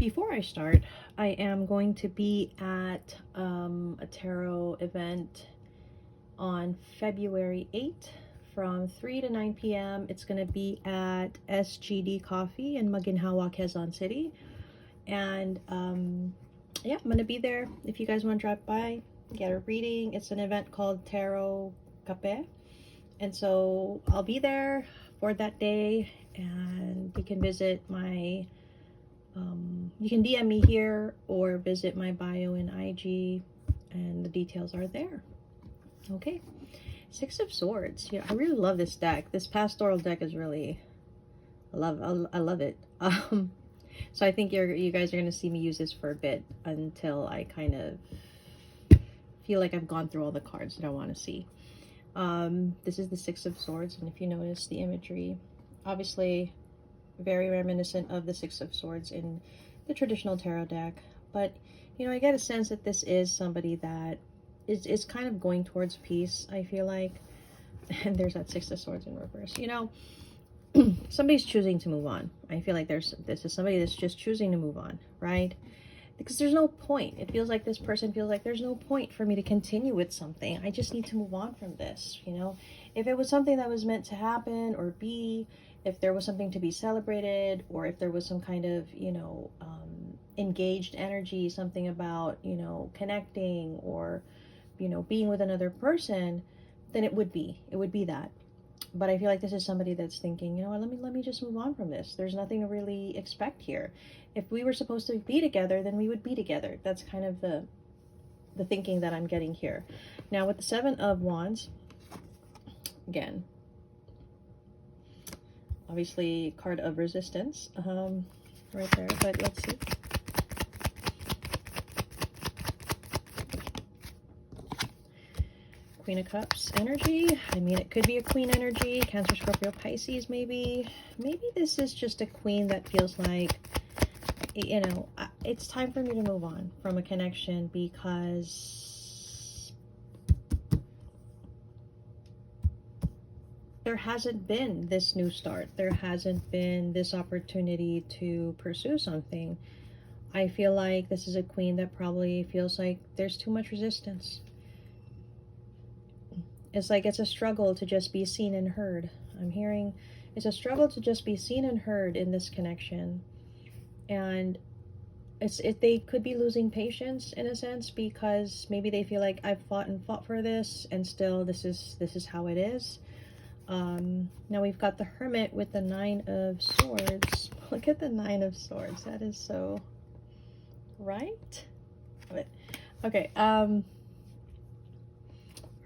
Before I start, I am going to be at a tarot event on February 8th from 3 to 9 p.m. It's going to be at SGD Coffee in Maginhawa, Quezon City. And yeah, I'm going to be there if you guys want to drop by, get a reading. It's an event called Tarot Cafe. And so I'll be there for that day, and you can visit my you can DM me here or visit my bio in IG, and the details are there. Okay, Six of Swords. Yeah, I really love this deck. This pastoral deck is really, I love it. So I think you guys are gonna see me use this for a bit until I kind of feel like I've gone through all the cards that I want to see. This is the Six of Swords, and if you notice the imagery, obviously very reminiscent of the Six of Swords in the traditional tarot deck, but you know, I get a sense that this is somebody that is kind of going towards peace, I feel like. And there's that Six of Swords in reverse. You know, somebody's choosing to move on. I feel like this is somebody that's just choosing to move on, right? Because there's no point. It feels like this person feels like there's no point for me to continue with something. I just need to move on from this, you know? If it was something that was meant to happen or be, if there was something to be celebrated, or if there was some kind of, you know, engaged energy, something about, you know, connecting or, you know, being with another person, then it would be that. But I feel like this is somebody that's thinking, you know what, let me just move on from this. There's nothing to really expect here. If we were supposed to be together, then we would be together. That's kind of the thinking that I'm getting here. Now with the Seven of Wands, again, obviously card of resistance right there, but let's see. Queen of Cups energy. I mean, it could be a queen energy. Cancer, Scorpio, Pisces, maybe. Maybe this is just a queen that feels like, you know, it's time for me to move on from a connection, because there hasn't been this new start. There hasn't been this opportunity to pursue something. I feel like this is a queen that probably feels like there's too much resistance. It's like it's a struggle to just be seen and heard. I'm hearing it's a struggle to just be seen and heard in this connection. And they could be losing patience in a sense, because maybe they feel like I've fought and fought for this, and still this is how it is. Now we've got the Hermit with the Nine of Swords. Look at the Nine of Swords. That is so right. Okay,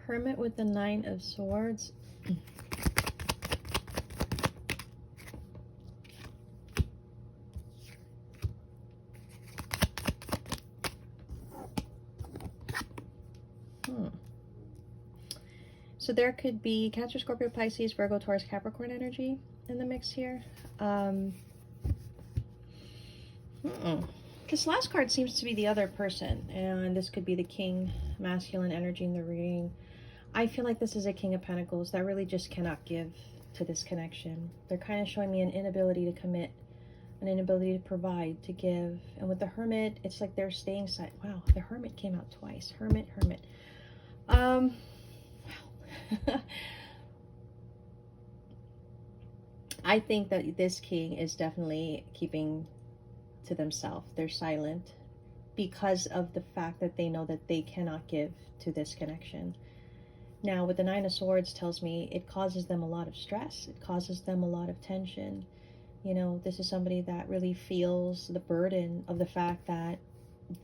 Hermit with the Nine of Swords. So there could be Cancer, Scorpio, Pisces, Virgo, Taurus, Capricorn energy in the mix here. This last card seems to be the other person, and this could be the King, masculine energy in the reading. I feel like this is a King of Pentacles that really just cannot give to this connection. They're kind of showing me an inability to commit, an inability to provide, to give. And with the Hermit, it's like they're staying silent. Wow, the Hermit came out twice. Hermit. Wow. I think that this King is definitely keeping to themselves. They're silent because of the fact that they know that they cannot give to this connection. Now with the Nine of Swords tells me it causes them a lot of stress. It causes them a lot of tension. You know, this is somebody that really feels the burden of the fact that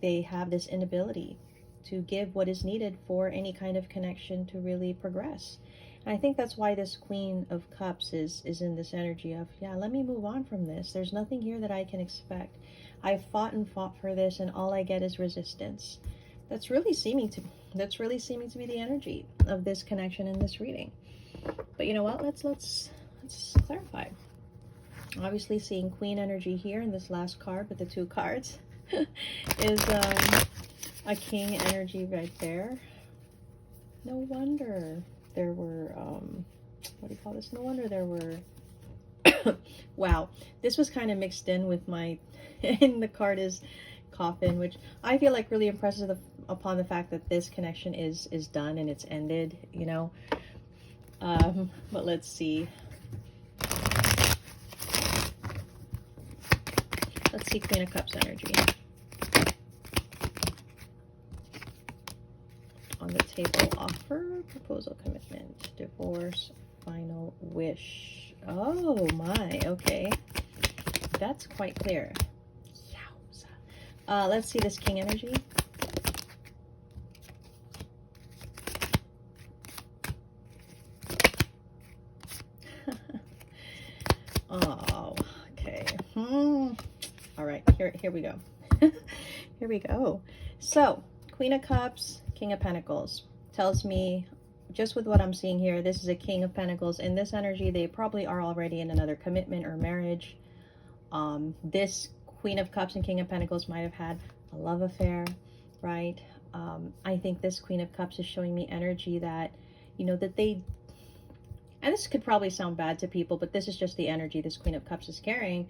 they have this inability to give what is needed for any kind of connection to really progress. And I think that's why this Queen of Cups is in this energy of, yeah, let me move on from this. There's nothing here that I can expect. I've fought and fought for this, and all I get is resistance. That's really seeming to be the energy of this connection in this reading. But you know what? Let's clarify. Obviously, seeing Queen energy here in this last card with the two cards is a King energy right there. No wonder there were what do you call this? No wonder there were Wow, this was kind of mixed in with my, and the card is coffin, which I feel like really impresses upon the fact that this connection is done and it's ended, you know. But let's see. Let's see Queen of Cups energy. On the table, offer, proposal, commitment, divorce, final wish. Oh my, okay. That's quite clear. Let's see this King energy. Oh, okay. All right, here we go. Here we go. So, Queen of Cups, King of Pentacles tells me, just with what I'm seeing here, this is a King of Pentacles. In this energy, they probably are already in another commitment or marriage. This Queen of Cups and King of Pentacles might have had a love affair, right? I think this Queen of Cups is showing me energy that, you know, that they, and this could probably sound bad to people, but this is just the energy this Queen of Cups is carrying.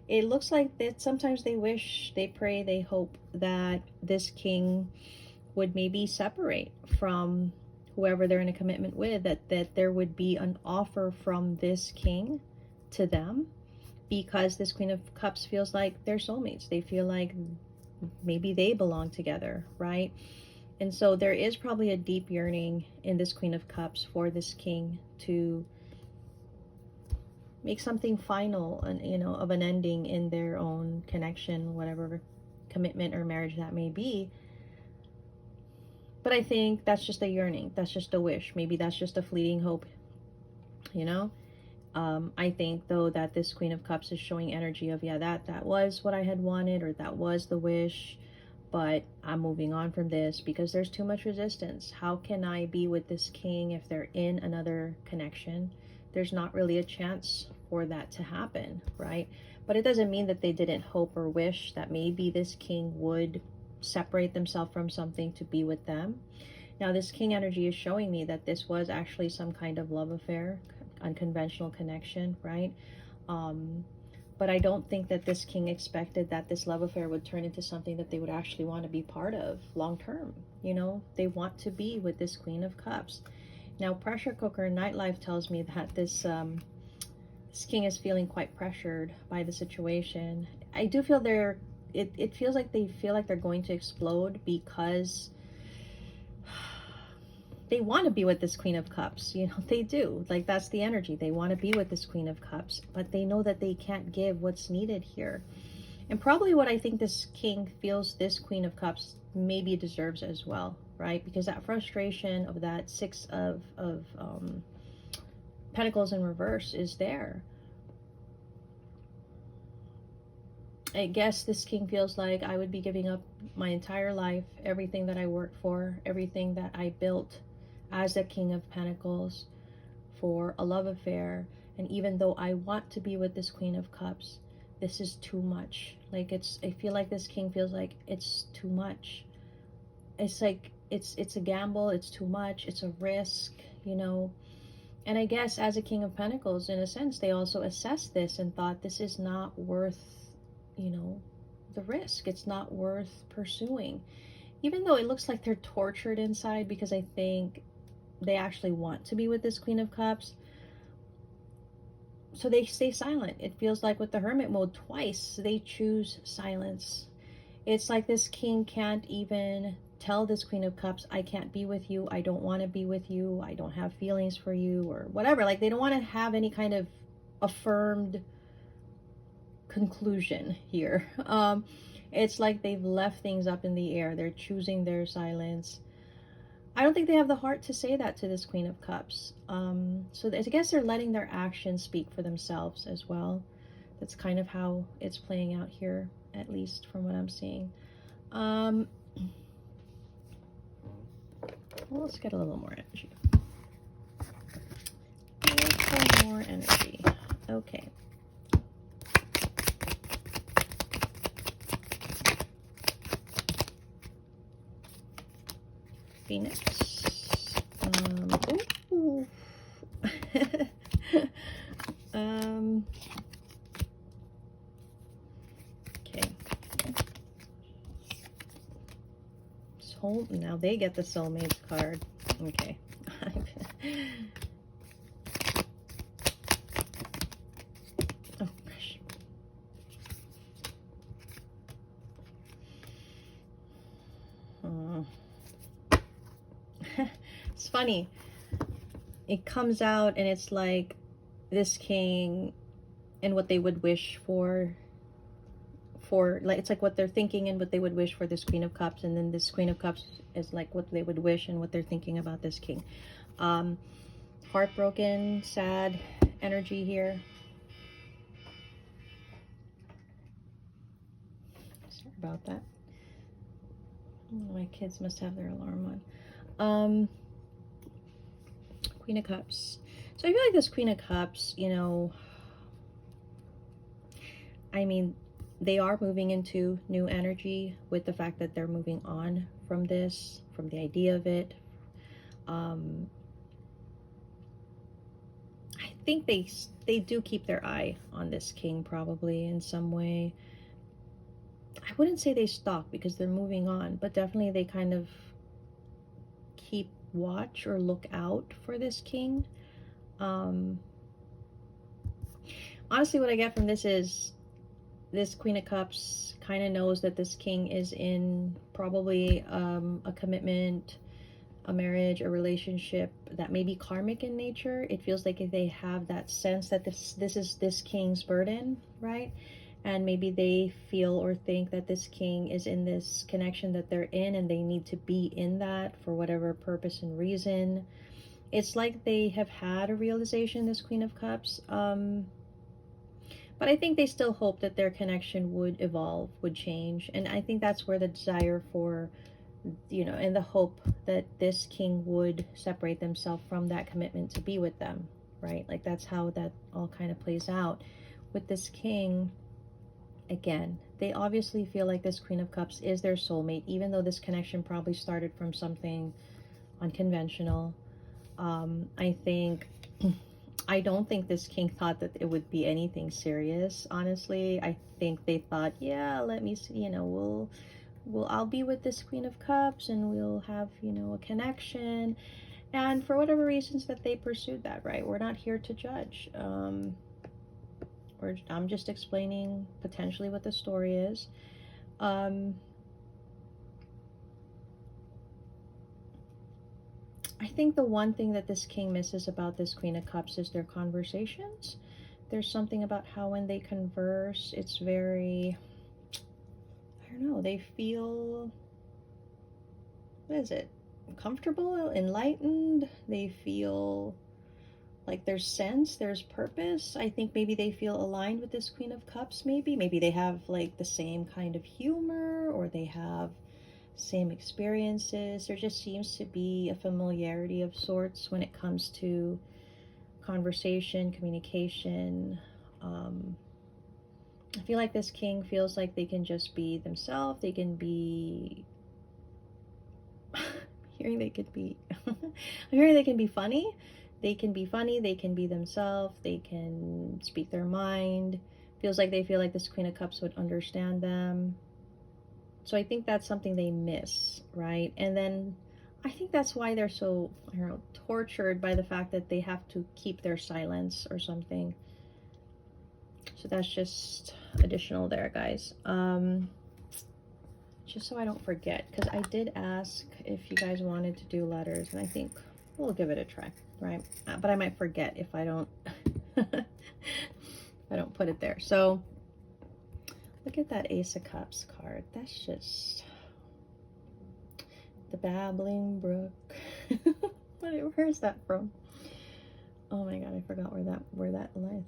It looks like that sometimes they wish, they pray, they hope that this king would maybe separate from whoever they're in a commitment with, that there would be an offer from this king to them, because this Queen of Cups feels like they're soulmates. They feel like maybe they belong together, right? And so there is probably a deep yearning in this Queen of Cups for this king to make something final, and you know, of an ending in their own connection, whatever commitment or marriage that may be. But I think that's just a yearning, that's just a wish, maybe that's just a fleeting hope, you know. I think though that this Queen of Cups is showing energy of, yeah, that was what I had wanted, or that was the wish, but I'm moving on from this because there's too much resistance. How can I be with this king if they're in another connection? There's not really a chance for that to happen, right? But it doesn't mean that they didn't hope or wish that maybe this king would separate themselves from something to be with them. Now, this king energy is showing me that this was actually some kind of love affair, unconventional connection, right? But I don't think that this king expected that this love affair would turn into something that they would actually want to be part of long term. You know, they want to be with this Queen of Cups. Now, Pressure Cooker Nightlife tells me that this king is feeling quite pressured by the situation. I do feel it feels like they feel like they're going to explode, because they want to be with this Queen of Cups, you know, they do. Like, that's the energy. They want to be with this Queen of Cups, but they know that they can't give what's needed here. And probably what I think this king feels this Queen of Cups maybe deserves as well, right? Because that frustration of that Six of Pentacles in reverse is there. I guess this king feels like I would be giving up my entire life, everything that I worked for, everything that I built as a King of Pentacles, for a love affair. And even though I want to be with this Queen of Cups, this is too much. Like, I feel like this king feels like it's too much. It's like it's a gamble, it's too much, it's a risk, you know. And I guess as a King of Pentacles, in a sense, they also assessed this and thought this is not worth, you know, the risk. It's not worth pursuing. Even though it looks like they're tortured inside, because I think they actually want to be with this Queen of Cups. So they stay silent. It feels like with the Hermit mode, twice they choose silence. It's like this king can't even tell this Queen of Cups, I can't be with you, I don't want to be with you, I don't have feelings for you, or whatever. Like, they don't want to have any kind of affirmed conclusion here. It's like they've left things up in the air. They're choosing their silence. I don't think they have the heart to say that to this Queen of Cups. So I guess they're letting their actions speak for themselves as well. That's kind of how it's playing out here, at least from what I'm seeing. Well, let's get a little more energy. A little more energy. Okay. Phoenix. Ooh. Oh, now they get the soulmates card. Okay. Oh, gosh. It's funny. It comes out and it's like this king and what they would wish for like it's like what they're thinking and what they would wish for this Queen of Cups, and then this Queen of Cups is like what they would wish and what they're thinking about this king. Heartbroken, sad energy here. Sorry about that. My kids must have their alarm on. Queen of Cups. So I feel like this Queen of Cups, you know, I mean, they are moving into new energy with the fact that they're moving on from this, from the idea of it. I think they do keep their eye on this king probably in some way. I wouldn't say they stalk because they're moving on, but definitely they kind of keep watch or look out for this king. Honestly, what I get from this is this Queen of Cups kind of knows that this king is in probably a commitment, a marriage, a relationship that may be karmic in nature. It feels like if they have that sense that this is this king's burden, right? And maybe they feel or think that this king is in this connection that they're in and they need to be in that for whatever purpose and reason. It's like they have had a realization, this Queen of Cups. But I think they still hope that their connection would evolve, would change. And I think that's where the desire for, you know, and the hope that this king would separate themselves from that commitment to be with them, right? Like that's how that all kind of plays out. With this king, again, they obviously feel like this Queen of Cups is their soulmate, even though this connection probably started from something unconventional. I don't think this king thought that it would be anything serious, honestly. I think they thought, yeah, let me see, you know, I'll be with this Queen of Cups and we'll have, you know, a connection. And for whatever reasons that they pursued that, right? We're not here to judge. I'm just explaining potentially what the story is. I think the one thing that this king misses about this Queen of Cups is their conversations. There's something about how when they converse, it's very, I don't know, they feel, what is it? Comfortable, enlightened. They feel like there's sense, there's purpose. I think maybe they feel aligned with this Queen of Cups, maybe they have like the same kind of humor, or they have same experiences. There just seems to be a familiarity of sorts when it comes to conversation, communication. I feel like this king feels like they can just be themselves. They can be I'm hearing they can be funny. They can be funny, they can be themselves, they can speak their mind. Feels like they feel like this Queen of Cups would understand them. So I think that's something they miss, right? And then I think that's why they're so, I don't know, tortured by the fact that they have to keep their silence or something. So that's just additional there, guys. Just so I don't forget, because I did ask if you guys wanted to do letters, and I think we'll give it a try, right? But I might forget if I don't if I don't put it there. So look at that Ace of Cups card. That's just the babbling brook. Where's that from? Oh my god, I forgot where that lies.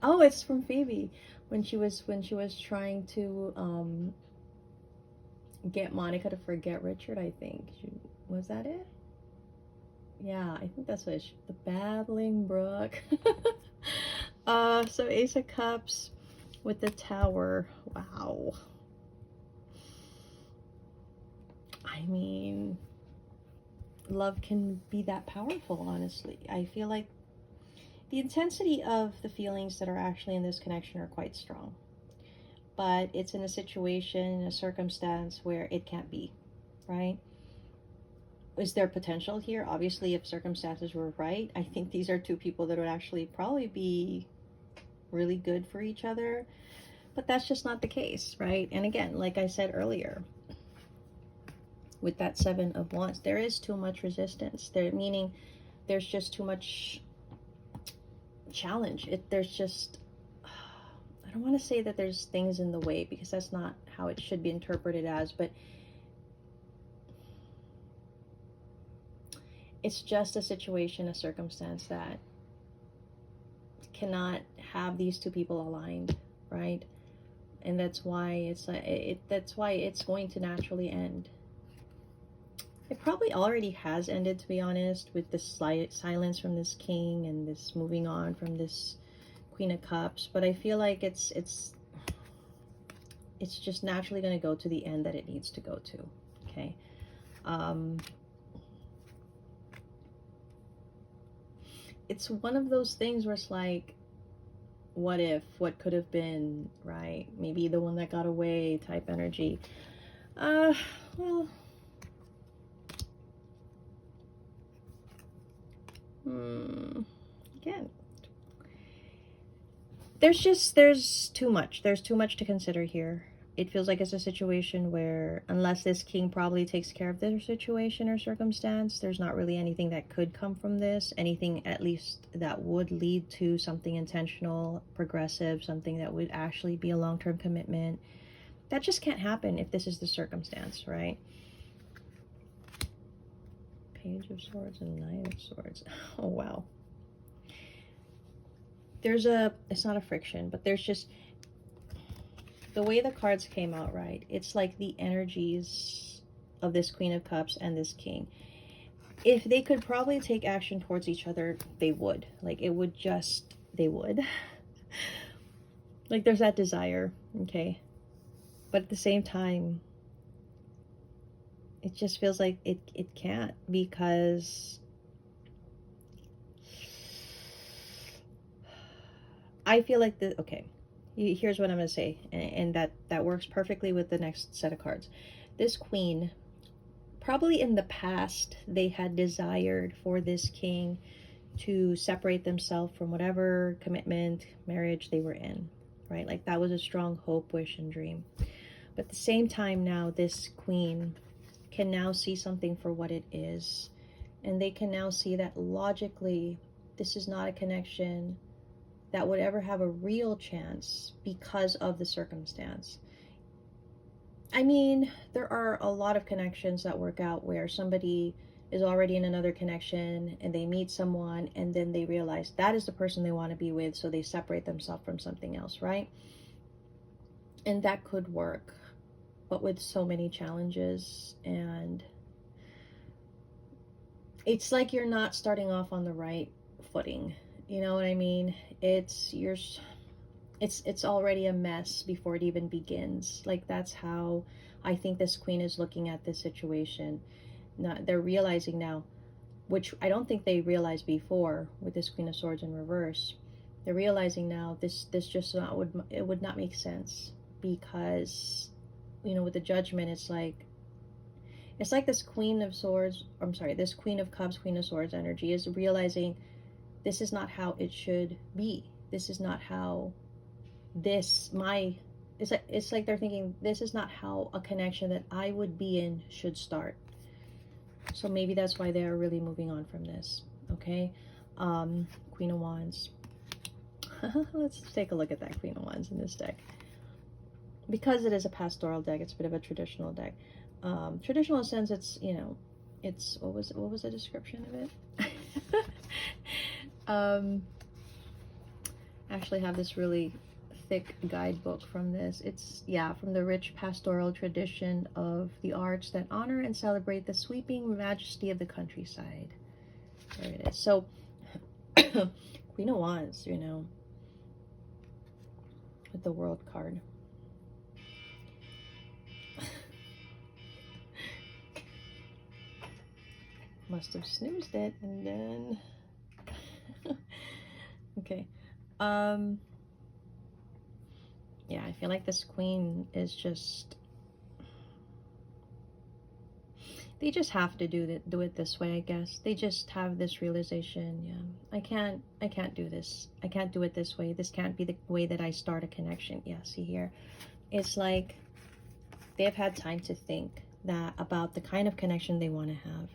Oh, it's from Phoebe when she was trying to get Monica to forget Richard. I think was that it? Yeah, I think that's what it's the babbling brook. So Ace of Cups with the Tower. Wow. I mean, love can be that powerful, honestly. I feel like the intensity of the feelings that are actually in this connection are quite strong. But it's in a situation, in a circumstance where it can't be, right? is there potential here? Obviously, if circumstances were right, I think these are two people that would actually probably be really good for each other. But that's just not the case, right? And again, like I said earlier, with that Seven of Wands, there is too much resistance. Meaning there's just too much challenge. There's just, I don't want to say that there's things in the way, because that's not how it should be interpreted as, but it's just a situation, a circumstance that cannot have these two people aligned, right? And that's why that's why it's going to naturally end. It probably already has ended, to be honest, with this silence from this king and this moving on from this Queen of Cups. But I feel like it's just naturally going to go to the end that it needs to go to. Okay. It's one of those things where it's like, what if, what could have been, right? Maybe the one that got away type energy. Well, again, there's too much. There's too much to consider here. It feels like it's a situation where, unless this king probably takes care of their situation or circumstance, there's not really anything that could come from this. Anything, at least, that would lead to something intentional, progressive, something that would actually be a long-term commitment. That just can't happen if this is the circumstance, right? Page of Swords and Knight of Swords. Oh, wow. It's not a friction, but there's just, the way the cards came out, right? It's like the energies of this Queen of Cups and this King. If they could probably take action towards each other, they would. Like, it would just, they would. Like, there's that desire, okay? But at the same time, it just feels like it can't, because I feel like okay, here's what I'm going to say, and that works perfectly with the next set of cards. This queen, probably in the past, they had desired for this king to separate themselves from whatever commitment, marriage they were in, right? Like, that was a strong hope, wish, and dream. But at the same time now, this queen can now see something for what it is. And they can now see that logically, this is not a connection that would ever have a real chance because of the circumstance. I mean, there are a lot of connections that work out where somebody is already in another connection and they meet someone and then they realize that is the person they want to be with, so they separate themselves from something else, right? And that could work, but with so many challenges, and it's like you're not starting off on the right footing. You know what I mean? It's already a mess before it even begins. Like, that's how I think this queen is looking at this situation. They're realizing now, which I don't think they realized before with this Queen of Swords in reverse. They're realizing now this just it would not make sense, because, you know, with the Judgment, it's like this Queen of Swords, I'm sorry, this Queen of Cups, Queen of Swords energy is realizing this is not how it should be. This is not how it's like they're thinking, this is not how a connection that I would be in should start. So maybe that's why they are really moving on from this. Okay. Queen of Wands. Let's take a look at that Queen of Wands in this deck. Because it is a pastoral deck, it's a bit of a traditional deck. Traditional in the sense, it's, you know, it's, what was the description of it? Actually have this really thick guidebook from this. It's, yeah, from the rich pastoral tradition of the arts that honor and celebrate the sweeping majesty of the countryside. There it is. So Queen of Wands, you know, with the World card. Must have snoozed it, and then okay. Yeah, I feel like this queen is just, they just have to do it this way, I guess. They just have this realization, yeah, I can't do this. I can't do it this way. This can't be the way that I start a connection. Yeah, see here. It's like they've had time to think that about the kind of connection they want to have.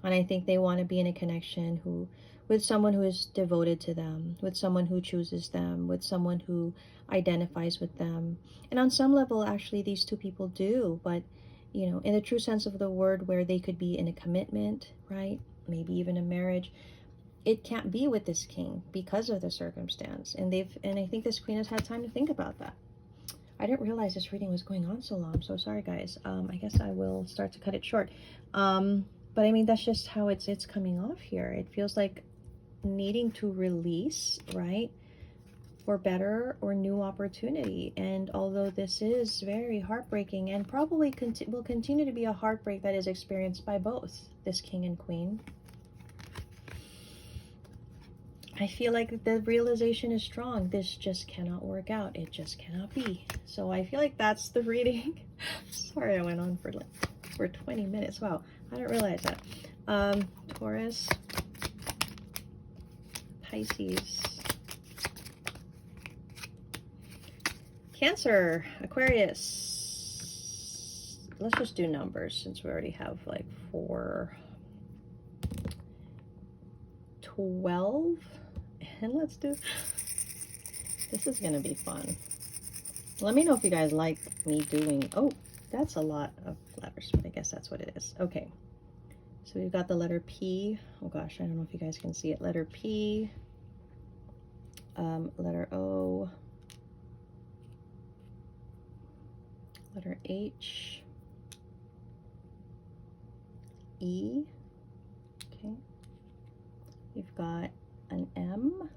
And I think they want to be in a connection with someone who is devoted to them, with someone who chooses them, with someone who identifies with them. And on some level, actually, these two people do, but you know, in the true sense of the word, where they could be in a commitment, right? Maybe even a marriage. It can't be with this king because of the circumstance. And I think this queen has had time to think about that. I didn't realize this reading was going on so long. I'm so sorry, guys. I guess I will start to cut it short. But I mean, that's just how it's coming off here. It feels like needing to release, right? For better or new opportunity. And although this is very heartbreaking and probably will continue to be a heartbreak that is experienced by both this king and queen, I feel like the realization is strong. This just cannot work out. It just cannot be. So I feel like that's the reading. Sorry, I went on for 20 minutes. Wow, I didn't realize that. Taurus, Pisces, Cancer, Aquarius. Let's just do numbers since we already have like 4, 12. And let's do, this is going to be fun. Let me know if you guys like me doing, oh, that's a lot of letters, but I guess that's what it is. Okay. So we've got the letter P. Oh gosh, I don't know if you guys can see it. Letter P, letter O, letter H, E, okay. You've got an M,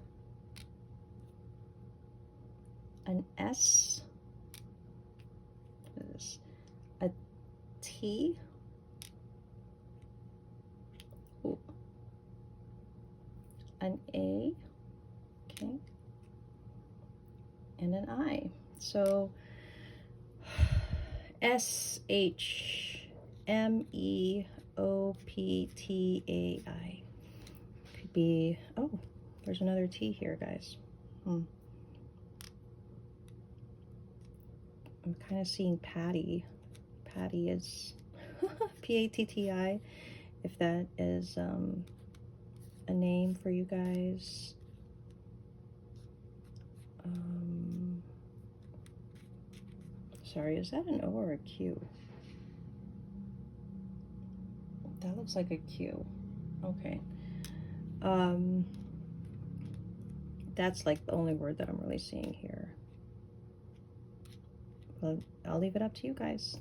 an S, what is this? A T, ooh, an A, okay, and an I. So SHMEOPTAI could be, oh, there's another T here, guys. I'm kind of seeing Patty. Patty is P-A-T-T-I, if that is a name for you guys. Sorry, is that an O or a Q? That looks like a Q. Okay. That's like the only word that I'm really seeing here. Well, I'll leave it up to you guys.